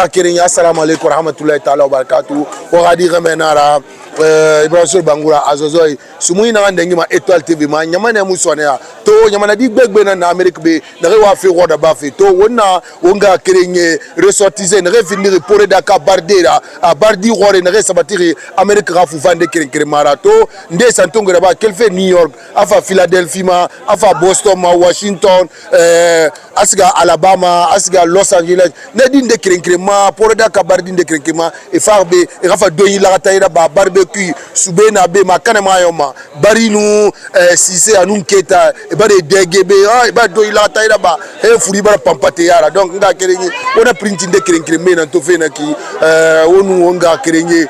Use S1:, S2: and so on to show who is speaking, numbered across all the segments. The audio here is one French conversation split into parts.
S1: Akirinya assalamu alaikum warahmatullahi ta'ala wabarakatuh. Wagadi gamenara Ibrahim Bangura azozoi sumui na ndengi ma Étoile TV ma nyamane musone ya to nyamana di gbegbe na Amerique be na wa fi roda ba fi to wona wonga kirenye ressortiser na finir pour daka bardera a bardi rore na sabatiri Amerique ra fu vande kirenkere marato nde santongo ba kelfe New York afa Philadelphia ma afa Boston ma Washington asga Alabama asga Los Angeles ne di nde kirenkere ma pour daka bardi nde kirenkere ma e farbe e rafa doyi la taira ba barbe qui subena be makana mayoma barinu sise anun keta e ba de degebe e ba do ila taira ba e furi ba pampate yara donc nga kerenye ona printing de kerenkere me na to fe na ki onu nga kerenye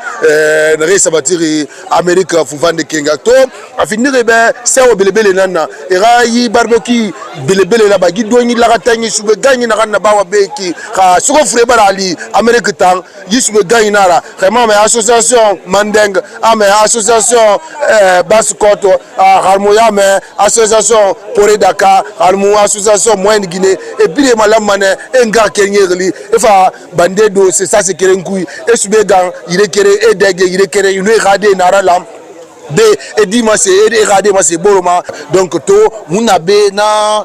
S1: na resa batiri America fu vande kenga to afinire be sewo belebele nana e ra yi barbeki belebele la ba gi do ni la tanyi sube ganyi na kana ba wa be ki ka suko fure ba ali America tang yi sube ganyi nara vraiment mais association Mandeng ame association Baskoto harmoya me association Pore Dakar harmo association Moyenne Guinée et puis malamane enga kenyeli efa bandedo c'est ça c'est kerenkui et subegan il kere et dege il kere une rade naralam be edima se erade ma se boroma donc to munabe na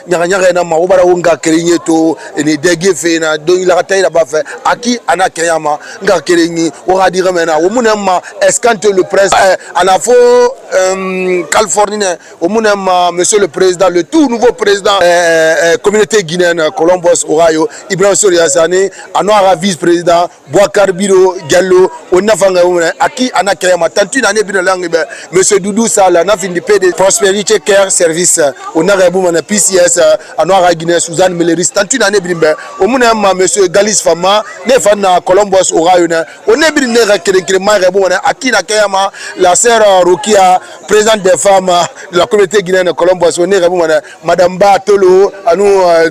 S1: nyanga na maobara wonga kerenye to ne dege fe na don la taille ba fe aki ana keyama nga kerenyi o radi remena o munema escante le prince anafo californien o munema monsieur le président le tout nouveau président communauté guinéenne Colombos Orayo Ibrahim Soriasane anoara vice président Boakar Biro Diallo onafanga aki ana keyama tantine ane monsieur Doudou Sala na fin du PD Prosperity Care Service on a rebu mana PCS anoara Guinée Suzanne Meleris tantine ane bimbe o muna ma monsieur Galis Fama ne fana Colombos Orayo na on ne bi ne rekerenkere ma rebu mana akina kayama la sœur Rokia présidente des femmes de la communauté guinéenne Colombos on ne rebu mana madame Ba Tolo anu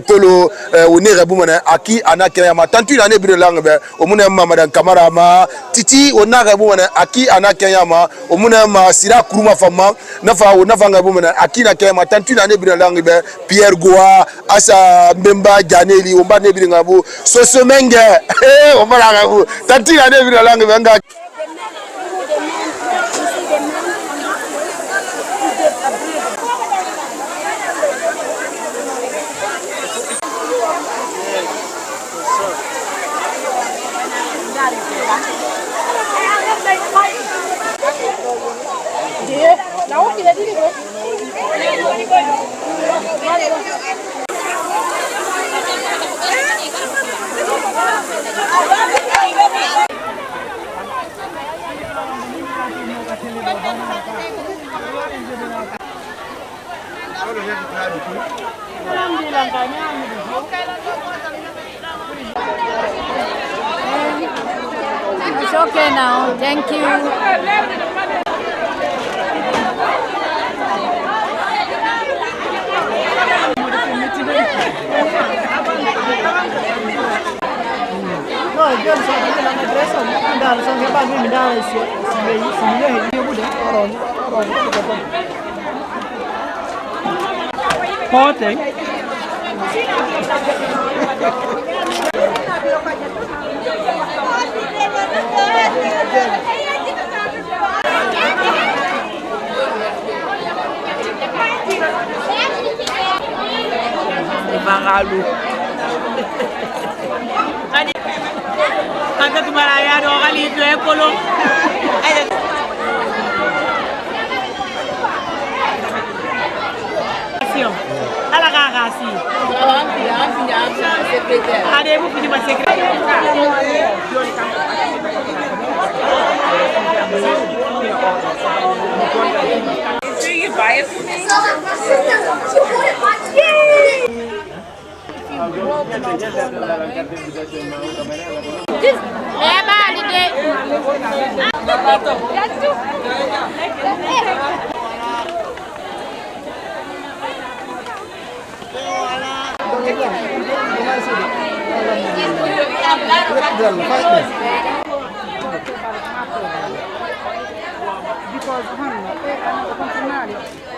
S1: Tolo on ne rebu mana aki ana kayama tantine ane bi langue o muna ma madame Kamara ma Titi on a rebu mana aki ana kayama omuna ma sira kuruma fama nafa nga bomana akina kema tantuna ne bina langi be Pierre Goa asa Mbemba Janeli omba ne bina ngabo soso menge omba ngabo tantuna ne bina langi be nga
S2: It's okay now, thank you.
S3: Kata tumaraya do kali itu ekolo. Ala kakasi. Ada ibu punya masih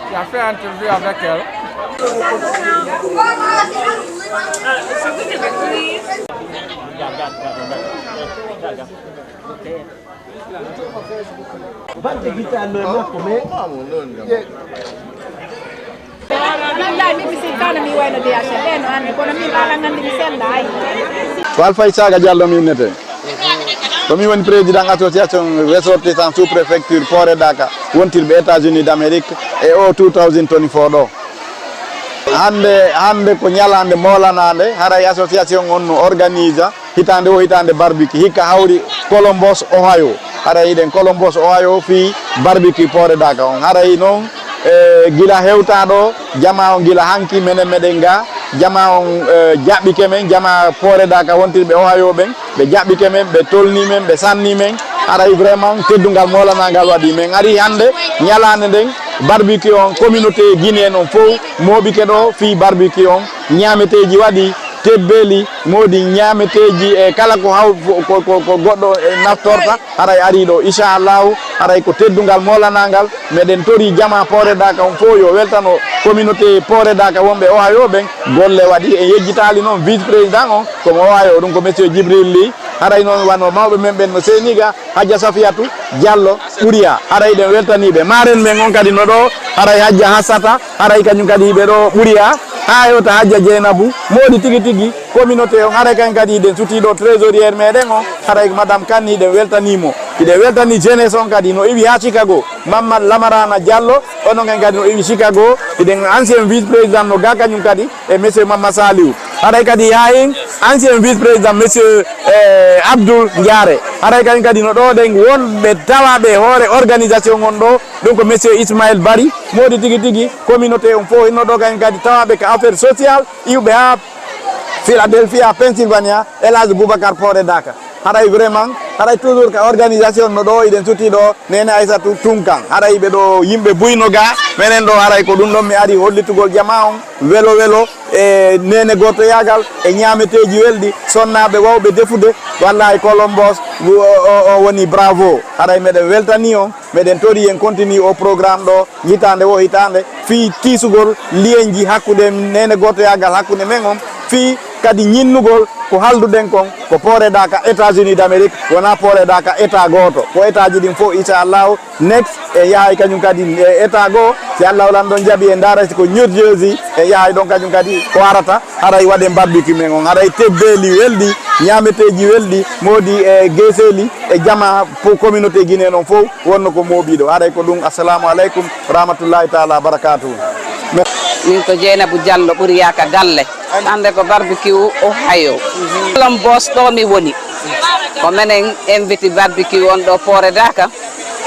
S4: Tu as fait un interview avec elle. Walfay Saga Diallo min nete komi woni président association ressortissant sous préfecture Port Dakar wontirɓe États-Unis d'Amérique e o 2024 ɗo hande ko ñalande molanade haray association on no organise hitande barbecue hikka hawri Columbus Ohio haray ɗen Columbus Ohio fi barbecue Port Dakar on haray noon gila hewtaɗo jama on gila hanki menen meɗen ga jama on jaɓɓike men jama Port Dakar wontirɓe Ohio ɓen ɓe jaɓɓike men ɓe tolni men ɓe sanni men haray vraiment teddugal molanagal waɗi men ari hande ñalande nden barbecue on communauté guinéen on fof moɓike ɗo fi barbecue on ñameteji waɗi tebbeli modi ñameteji e kala ko haw ko goɗɗo naftorta haray ari ɗo inchallahu haray ko teddugal molanagal meɗen tori jama Port Dakar on fof yo weltano communauté Port Dakar wonɓe Ohio ɓen golle waɗi e yejjitali noon vice président on komo Ohio ɗum ko monsieur Djibril Ly haray noon wano mawɓe men ɓen no Seniga Hadja Safiatou Diallo Ɓuriya haray ɗen weltaniɓe maren men on kadi no ɗo haray Hadja Hassata haray kañum kadi ɓe ɗo Ɓuriya ha yewta Hadja Dieynabou moɗi tigui tigui communauté on haray kañ kadi ɗen sutiɗo trésoriére meɗen on haray madame Kanni ɗen weltanimo iɗen weltani jeunesse on kadi no iwi ha Chicago Mamadou Lamarana Diallo onon en kadi no iwi Chicago iɗen ancien vice président no ga kañum kadi e monsieur Mamadou Saliou haray kadi ha hen ancien vice président monsieur Abdoul Ndiare haray kañ kadi no ɗo ɗen wonɓe tawaɓe hoore organisation on ɗo ɗum ko monsieur Ismaël Bari modi tigui tigui communauté on fof inno ɗo kañ kadi tawaɓe ko affaire social iwɓe ha Philadelphia Pennsylvania Elhadj Boubacar Port Dakar haray vraiment haray toujours ka organisation no ɗo iɗen sutti ɗo Nene Aissatou Tunkan haray ɓe ɗo yimɓe buyno ga menen ɗo haray ko ɗum ɗon mi ari hollitugol jama on welo e nene goto yagal e ñameteji welɗi sonnaɓe wawɓe defude wallahi Columbus o woni bravo haray meɗen weltani on meɗen tori en continue o programme ɗo hitande o hitande fi tisugol lienji hakkude nene goto yagal hakkude men on fi kadi ñinnugol ko halduɗen kon ko Port Dakar États-Unis d'Amérique wona Port Dakar état goto ko état ji ɗin fof inchallahu next e yahay kañum kadi e état goo si Allah lan ɗon jaaɓi e darati ko New Jersey e yahay ɗon kañum kadi ko arata haray waɗe barbecue men on haray tebbeli welɗi ñameteji welɗi modi e gueseli e jama communauté guinéen on fof wonno ko moɓiɗo haray ko ɗum assalamu aleykum rahmatullahi taala barakatuhu
S5: min ko Dieynabou Diallo Ɓuriya ka galle hande ko barbecue Ohio Columbus ɗo mi woni ko menen invité barbecue on ɗo Port Dakar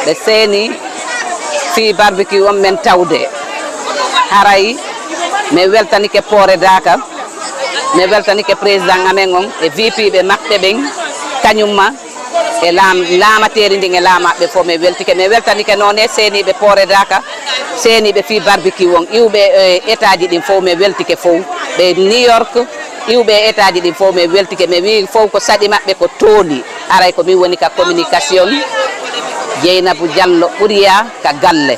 S5: ɓe seeni fi barbecue on men tawde haray mi weltanike Port Dakar mi weltanike président amen on e VP ɓe maɓɓe ɓen kañumma e laamateri ndin e laamaɓe fof mi weltanike noon e seeniɓe Port Dakar seeniɓe fi barbecue on iwɓe état ji ɗin fof mi weltike fof ɓe New York iwɓe état ji ɗin fof mi weltike mi wi fof ko saɗi maɓɓe ko tooli aray ko min woni ka communication Dieynabou Diallo Ɓuriya ka galle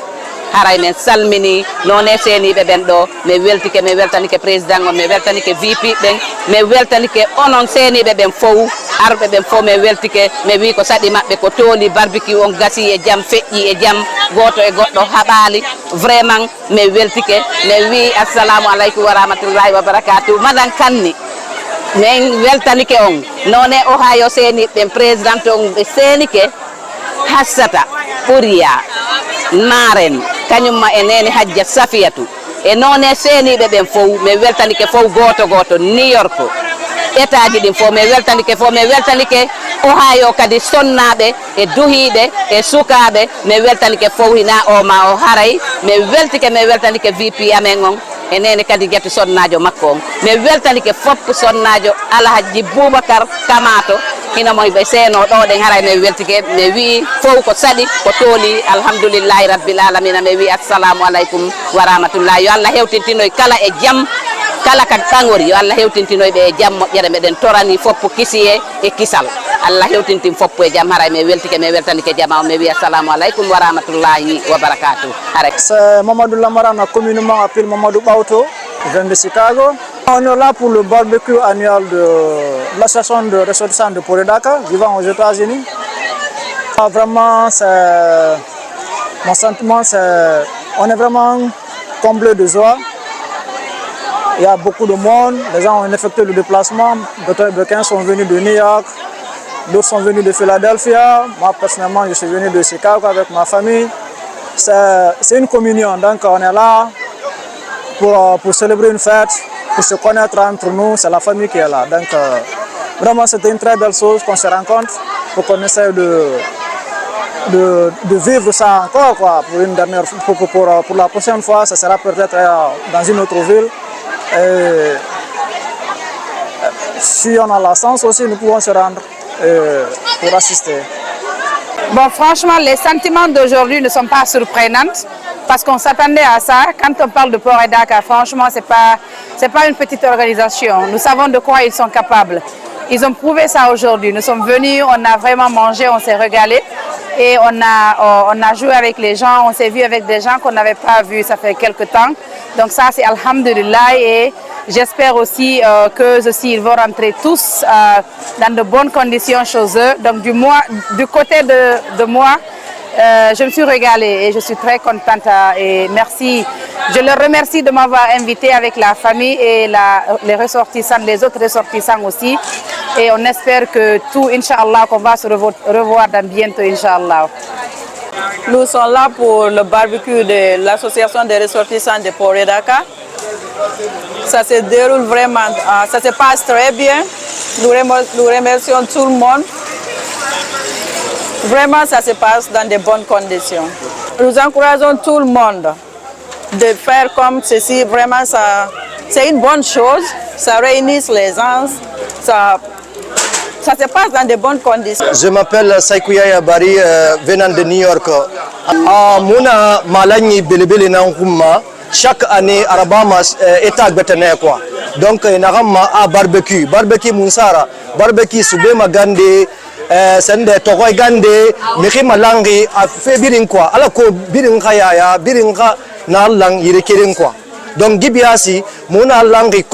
S5: haray men salmini noon e seeniɓe ɓen ɗo mi weltanike président on mi weltanike VP ɓen mi weltanike onon seeniɓe ɓen fof arɓe ɓen fof mi weltike mi wi ko saɗi maɓɓe ko tooli barbecue on gasi e jaam feƴƴi e jaam goto e goɗɗo haɓali vraiment mi weltike mi wi assalamu aleykum wa rahmatullahi wa barakatuh madame Kanni min weltanike on noon e Ohio seeniɓe président on ɓe seenike Hassata Ɓuriya maren kañumma e Nene Hadja Safiatou e noon e seeniɓe ɓen fof mi weltanike fof goto New York état ji ɗin fof mi weltanike Ohio kadi sonnaɓe e duhiɓe e sukaɓe mi weltanike fof hina o ma o haray mi weltanike VP amen on e Nene kadi Diatou sonnajo makko on mi weltanike foppu sonnajo Alhaji Boubacar Kamato hino moy ɓe seeno ɗo ɗen haray mi weltike mi wi fof ko saɗi ko tooli alhamdoulillahi rabbil alamina mi wi assalamu aleykum wa rahmatullahi yo Allah hewtintinoy kala e jaam kala kadi ɓaŋori yo Allah hewtintinoyɓe e jaam moƴƴere meɗen torani foppu kisiye e kisal Allah hewtintin foppu e jaam haray mi weltanike jama o mi wi assalamu aleykum wa rahmatullahi wa barakatuh haray
S6: c'est Mamadou Lamarana communément appelé Mamadou Ɓawto, je viens de Chicago. On est là pour le barbecue annuel de l'association de ressortissants de Port-de-Dakar vivant aux États-Unis. Vraiment, mon sentiment, c'est on est vraiment comblé de joie. Il y a beaucoup de monde, les gens ont effectué le déplacement. D'autres sont venus de New York, d'autres sont venus de Philadelphia. Moi, personnellement, je suis venu de Chicago avec ma famille. C'est une communion, donc on est là pour célébrer une fête, pour se connaître entre nous, c'est la famille qui est là. Donc vraiment c'était une très belle chose qu'on se rencontre, pour qu'on essaie de vivre ça encore quoi, pour une dernière pour la prochaine fois, ça sera peut-être dans une autre ville. Et si on a la chance aussi, nous pouvons se rendre pour assister.
S5: Bon, franchement, les sentiments d'aujourd'hui ne sont pas surprenants parce qu'on s'attendait à ça. Quand on parle de Port-de-Dakar, franchement, c'est pas une petite organisation. Nous savons de quoi ils sont capables. Ils ont prouvé ça aujourd'hui. Nous sommes venus, on a vraiment mangé, on s'est régalé et on a joué avec les gens, on s'est vu avec des gens qu'on n'avait pas vus ça fait quelques temps. Donc ça, c'est alhamdulillah et j'espère aussi qu'eux aussi ils vont rentrer tous dans de bonnes conditions chez eux. Donc du côté de moi, je me suis régalée et je suis très contente et merci. Je leur remercie de m'avoir invité avec la famille et les ressortissants, les autres ressortissants aussi. Et on espère que tout, Inch'Allah, qu'on va se revoir dans bientôt, Inch'Allah.
S7: Nous sommes là pour le barbecue de l'association des ressortissants de Port-de-Dakar. Ça se déroule vraiment, ça se passe très bien. Nous remercions tout le monde. Vraiment, ça se passe dans de bonnes conditions. Nous encourageons tout le monde de faire comme ceci. Vraiment, c'est une bonne chose. Ça réunit les gens. Ça se passe dans de bonnes conditions.
S8: Je m'appelle Saïkouya Yabari, venant de New York. Mouna malani belebele na nguma chaque année arabama état betene quoi. Donc narama a barbecue munsara barbecue sube magande sende togoy gande meki malangi a fe birin quoi ala ko birin khaya birin kha na lang yire kirin quoi. Donc gibiasi mouna langi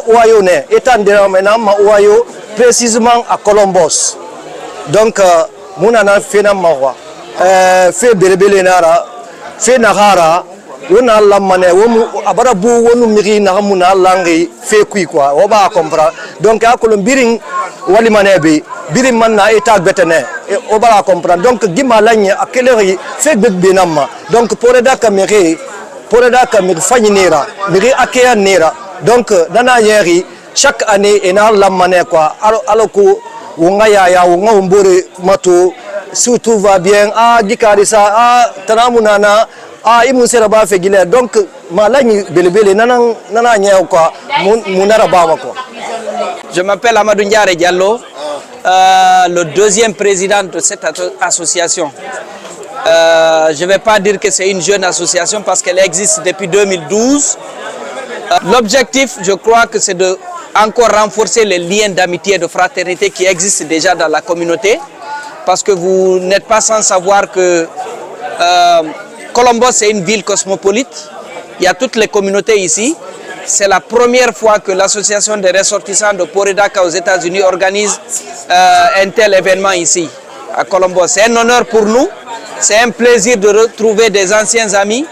S8: oyo ne état de menama oyo précisément à Colombos. Donc mouna na fena mawa fait belebele nara fait nagara wona lamane womu abara bu wonu miri na hamuna langi fait kui quoi on va comprendre donc a ko biring wali manebe biring manna eta betene on va comprendre donc gima lagne akeleri fait benama donc Port-de-Dakar miri faninera miri akea nera donc dana yeri chaque année ena lamane quoi aloko wonga ya wonga umbore mato si tout va bien, Gikarisa, Tanamunana, Imusera Bafegile, donc Malani Belebele, Nana Nyauka, Munarabama.
S9: Je m'appelle Amadou Ndiare Diallo, le deuxième président de cette association. Je ne vais pas dire que c'est une jeune association parce qu'elle existe depuis 2012. L'objectif, je crois que c'est de encore renforcer les liens d'amitié et de fraternité qui existent déjà dans la communauté. Parce que vous n'êtes pas sans savoir que Colombos c'est une ville cosmopolite. Il y a toutes les communautés ici. C'est la première fois que l'association des ressortissants de Port-de-Dakar aux États-Unis organise un tel événement ici, à Colombos. C'est un honneur pour nous. C'est un plaisir de retrouver des anciens amis,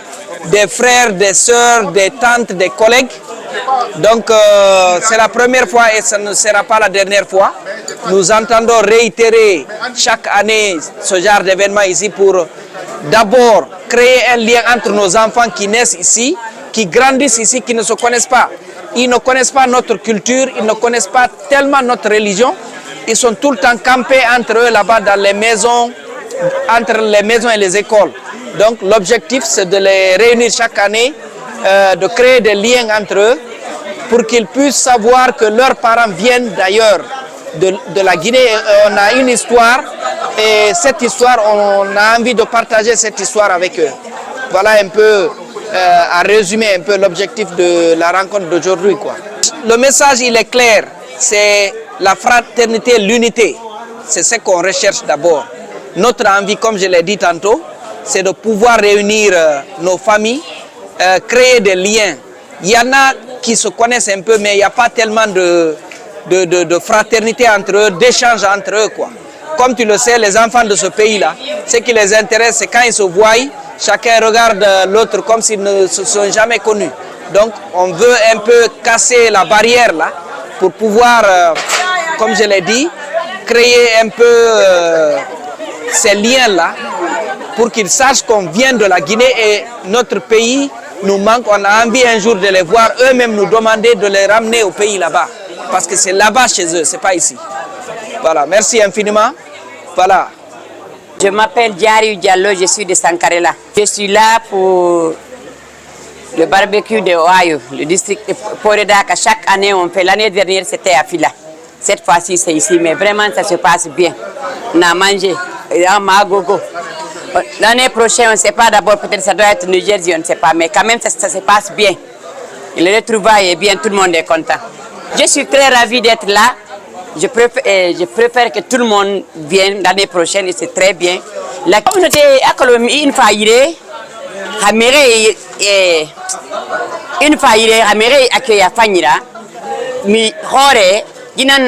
S9: des frères, des sœurs, des tantes, des collègues. Donc c'est la première fois et ça ne sera pas la dernière fois. Nous entendons réitérer chaque année ce genre d'événement ici pour d'abord créer un lien entre nos enfants qui naissent ici, qui grandissent ici, qui ne se connaissent pas. Ils ne connaissent pas notre culture, ils ne connaissent pas tellement notre religion. Ils sont tout le temps campés entre eux là-bas dans les maisons, entre les maisons et les écoles. Donc l'objectif c'est de les réunir chaque année, de créer des liens entre eux pour qu'ils puissent savoir que leurs parents viennent d'ailleurs, de la Guinée. On a une histoire et cette histoire, on a envie de partager cette histoire avec eux. Voilà un peu, à résumer un peu l'objectif de la rencontre d'aujourd'hui, quoi. Le message, il est clair, c'est la fraternité, l'unité. C'est ce qu'on recherche d'abord. Notre envie, comme je l'ai dit tantôt, c'est de pouvoir réunir nos familles, créer des liens. Il y en a qui se connaissent un peu, mais il n'y a pas tellement de fraternité entre eux, d'échange entre eux, quoi. Comme tu le sais, les enfants de ce pays-là, ce qui les intéresse, c'est quand ils se voient, chacun regarde l'autre comme s'ils ne se sont jamais connus. Donc, on veut un peu casser la barrière là pour pouvoir, comme je l'ai dit, créer un peu ces liens-là pour qu'ils sachent qu'on vient de la Guinée et notre pays nous manque. On a envie un jour de les voir, eux-mêmes nous demander de les ramener au pays là-bas. Parce que c'est là-bas chez eux, c'est pas ici. Voilà, merci infiniment. Voilà.
S10: Je m'appelle Diary Diallo, je suis de Sankarela. Je suis là pour le barbecue de Ohio, le district de Poredaka. Chaque année, on fait. L'année dernière, c'était à Fila. Cette fois-ci, c'est ici, mais vraiment, ça se passe bien. On a mangé, on a gogo. L'année prochaine, on ne sait pas d'abord, peut-être ça doit être New Jersey, on ne sait pas, mais quand même, ça se passe bien. Et le retrouvailles est bien, tout le monde est content. Je suis très ravie d'être là. Je préfère que tout le monde vienne l'année prochaine et c'est très bien. La communauté a une faillite, une faillite, accueillir Fanira, mais hore, yinan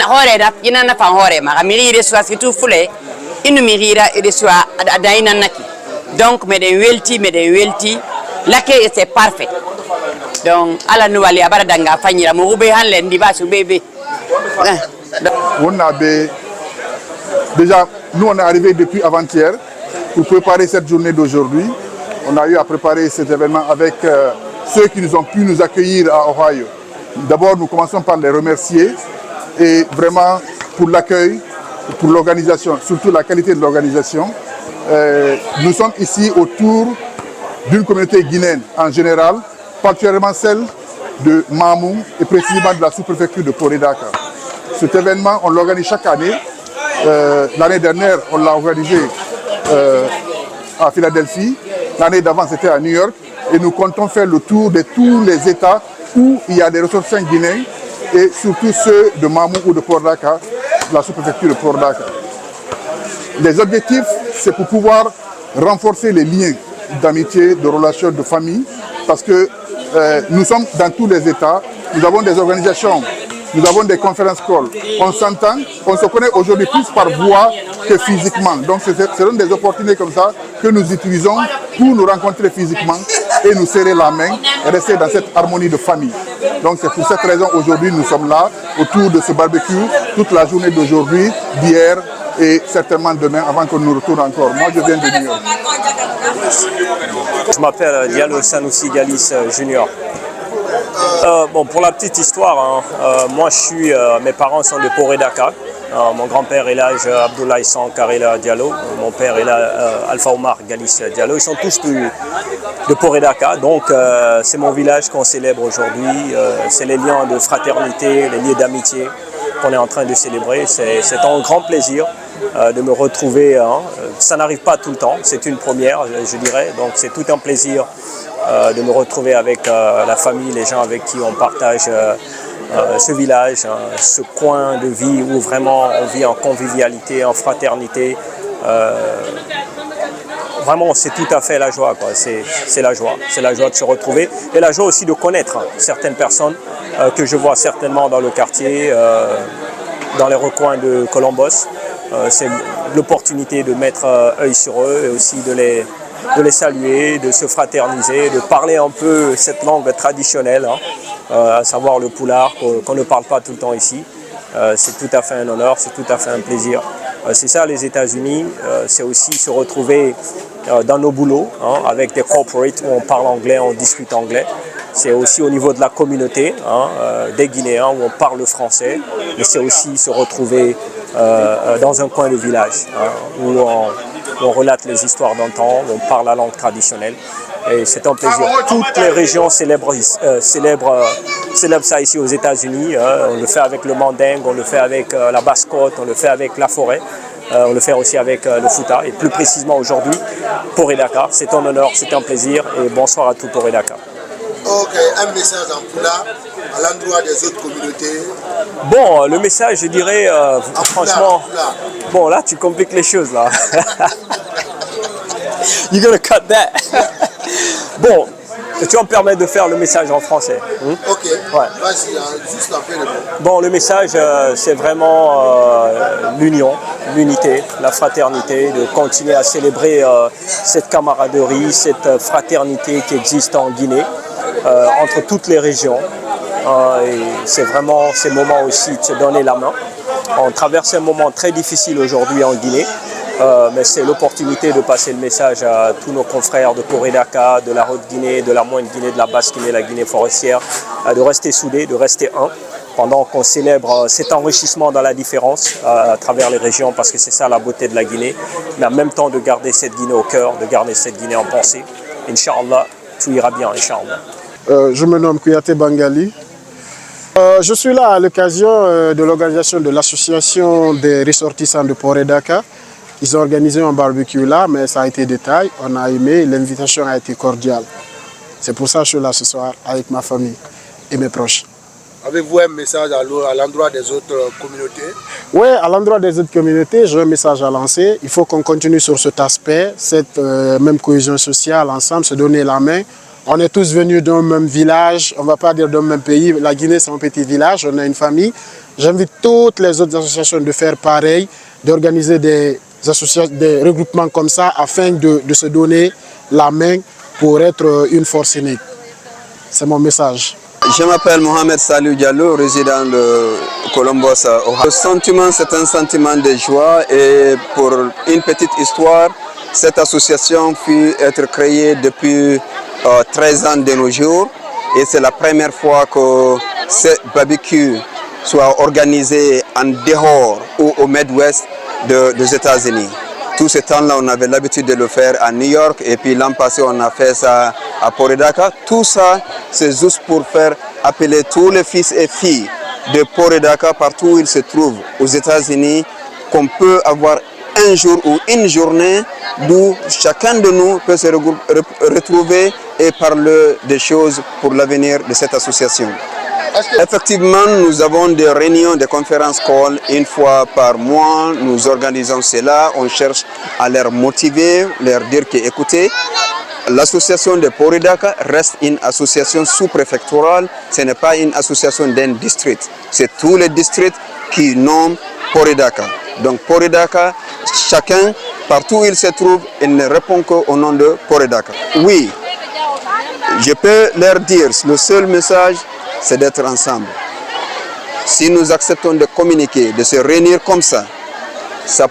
S10: fa hore ma amiri reçoit tout foulé, une mirira et reçoit adaina naki. Donc mais des welti, l'accueil c'est parfait. Donc ala nouvelle abadanga Fanira mo ube hanlen di basu bébé.
S11: Déjà, nous on est arrivé depuis avant-hier pour préparer cette journée d'aujourd'hui. On a eu à préparer cet événement avec ceux qui nous ont pu nous accueillir à Ohio. D'abord, nous commençons par les remercier et vraiment pour l'accueil, pour l'organisation, surtout la qualité de l'organisation. Nous sommes ici autour d'une communauté guinéenne en général, particulièrement celle de Mamou et précisément de la sous-préfecture de Poredaka. Cet événement, on l'organise chaque année. L'année dernière, on l'a organisé à Philadelphie. L'année d'avant, c'était à New York. Et nous comptons faire le tour de tous les États où il y a des ressortissants guinéens et surtout ceux de Mamou ou de Poredaka, la sous-préfecture de Poredaka. Les objectifs, c'est pour pouvoir renforcer les liens d'amitié, de relations, de famille, parce que nous sommes dans tous les États, nous avons des organisations, nous avons des conférences calls, on s'entend, on se connaît aujourd'hui plus par voix que physiquement. Donc ce sont des opportunités comme ça que nous utilisons pour nous rencontrer physiquement et nous serrer la main et rester dans cette harmonie de famille. Donc c'est pour cette raison aujourd'hui nous sommes là autour de ce barbecue toute la journée d'aujourd'hui, d'hier et certainement demain avant que nous retournions encore. Moi je viens de New York.
S12: Je m'appelle Diallo Sanoussi Galis Junior. Bon, pour la petite histoire, moi mes parents sont de Poredaka. Mon grand-père est là, Abdoulaye Sankarela Diallo. Mon père est là, Alpha Omar Galis Diallo. Ils sont tous de Poredaka. Donc c'est mon village qu'on célèbre aujourd'hui. C'est les liens de fraternité, les liens d'amitié qu'on est en train de célébrer. C'est un grand plaisir de me retrouver. Ça n'arrive pas tout le temps, c'est une première, je dirais. Donc c'est tout un plaisir de me retrouver avec la famille, les gens avec qui on partage ce village, ce coin de vie où vraiment on vit en convivialité, en fraternité. Vraiment, c'est tout à fait la joie, quoi. C'est la joie de se retrouver et la joie aussi de connaître certaines personnes que je vois certainement dans le quartier, dans les recoins de Columbus. C'est l'opportunité de mettre œil sur eux et aussi de les saluer, de se fraterniser, de parler un peu cette langue traditionnelle, à savoir le poulard, qu'on ne parle pas tout le temps ici. C'est tout à fait un honneur, c'est tout à fait un plaisir. C'est ça les États-Unis, c'est aussi se retrouver dans nos boulots, avec des corporates où on parle anglais, on discute anglais. C'est aussi au niveau de la communauté, des Guinéens où on parle français, mais c'est aussi se retrouver dans un coin de village où on relate les histoires d'antan, où on parle la langue traditionnelle. Et c'est un plaisir. Toutes les régions célèbrent ça ici aux États-Unis. On le fait avec le mandingue, on le fait avec la basse-côte, on le fait avec la forêt. On le fait aussi avec le Fouta. Et plus précisément aujourd'hui, Poredaka. C'est un honneur, c'est un plaisir. Et bonsoir à tout Poredaka.
S1: Ok, un message en Poula à l'endroit des autres communautés.
S12: Bon, le message, je dirais, franchement, bon là tu compliques les choses là. You're gonna cut that. Bon, Tu vas me permettre de faire le message en français.
S1: Ok.
S12: Ouais.
S1: Vas-y, juste un peu de
S12: Bon, le message, c'est vraiment l'union, l'unité, la fraternité, de continuer à célébrer cette camaraderie, cette fraternité qui existe en Guinée, entre toutes les régions. Et c'est vraiment ces moments aussi de se donner la main. On traverse un moment très difficile aujourd'hui en Guinée. Mais c'est l'opportunité de passer le message à tous nos confrères de Poré-Daka, de la Haute-Guinée, de la Moyenne-Guinée, de la Basse-Guinée, la Guinée forestière, de rester soudés, de rester un, pendant qu'on célèbre cet enrichissement dans la différence à travers les régions, parce que c'est ça la beauté de la Guinée, mais en même temps de garder cette Guinée au cœur, de garder cette Guinée en pensée. Inch'Allah, tout ira bien, Inch'Allah.
S13: Je me nomme Kouyaté Bangali. Je suis là à l'occasion de l'organisation de l'association des ressortissants de Poré-Daka. Ils ont organisé un barbecue là, mais ça a été de taille. On a aimé, l'invitation a été cordiale. C'est pour ça que je suis là ce soir avec ma famille et mes proches.
S1: Avez-vous un message à l'endroit des autres communautés?
S13: Oui, à l'endroit des autres communautés, j'ai un message à lancer. Il faut qu'on continue sur cet aspect, cette même cohésion sociale, ensemble, se donner la main. On est tous venus d'un même village, on ne va pas dire d'un même pays. La Guinée, c'est un petit village, on a une famille. J'invite toutes les autres associations de faire pareil, d'organiser des regroupements comme ça afin de se donner la main pour être une force unique. C'est mon message.
S14: Je m'appelle Mohamed Salou Diallo, résident de Columbus, Ohio. Le sentiment, c'est un sentiment de joie et pour une petite histoire, cette association fut être créée depuis 13 ans de nos jours et c'est la première fois que ce barbecue soit organisé en dehors ou au Midwest des États-Unis. Tout ce temps-là, on avait l'habitude de le faire à New York et puis l'an passé, on a fait ça à Poré-Daka. Tout ça, c'est juste pour faire appeler tous les fils et filles de Poré-Daka, partout où ils se trouvent aux États-Unis, qu'on peut avoir un jour ou une journée d'où chacun de nous peut se retrouver et parler des choses pour l'avenir de cette association. Effectivement, nous avons des réunions, des conférences call une fois par mois. Nous organisons cela. On cherche à les motiver, leur dire que, écoutez, l'association de Poré-Daka reste une association sous-préfectorale. Ce n'est pas une association d'un district. C'est tous les districts qui nomment Poré-Daka. Donc Poré-Daka, chacun, partout où il se trouve, il ne répond qu'au nom de Poré-Daka. Oui, je peux leur dire, le seul message, c'est d'être ensemble. Si nous acceptons de communiquer, de se réunir comme ça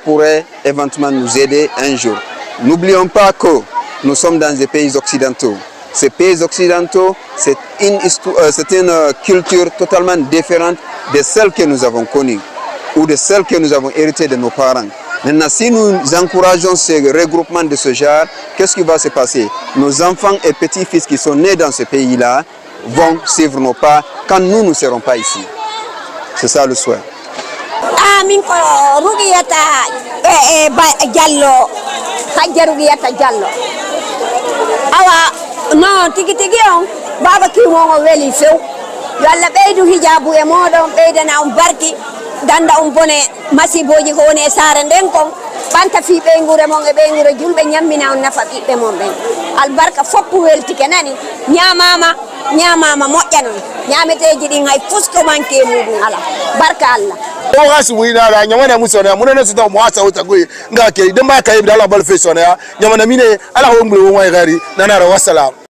S14: pourrait éventuellement nous aider un jour. N'oublions pas que nous sommes dans des pays occidentaux. Ces pays occidentaux, c'est une culture totalement différente de celle que nous avons connue ou de celle que nous avons héritée de nos parents. Maintenant, si nous encourageons ces regroupements de ce genre, qu'est-ce qui va se passer? Nos enfants et petits-fils qui sont nés dans ce pays-là vont suivre nos pas quand nous ne serons pas ici. C'est ça le souhait.
S15: Amin ko Rugiyata Diallo Hajja Rugiyata Diallo awa non tigi on baba ki mo weli few yalla ɓeydu hijabu e moɗon ɓeydana on barki danda on bone masiboji ko woni e saare nden kon ɓanta fi ɓeygure mon e ɓeygure julɓe ñammina on nafa ɓiɓɓe mon ɓen albarka foppu weltike nani ñamama moƴƴa noon ñameteji ɗin hay fusko manque muɗum ala barka Allah
S1: o gasi wina la nyamana musona munene sita mo asa utagui ngake demba kayib dala bal fe sona nyamana mine ala ho ngwe wo ngari nanara wassalam.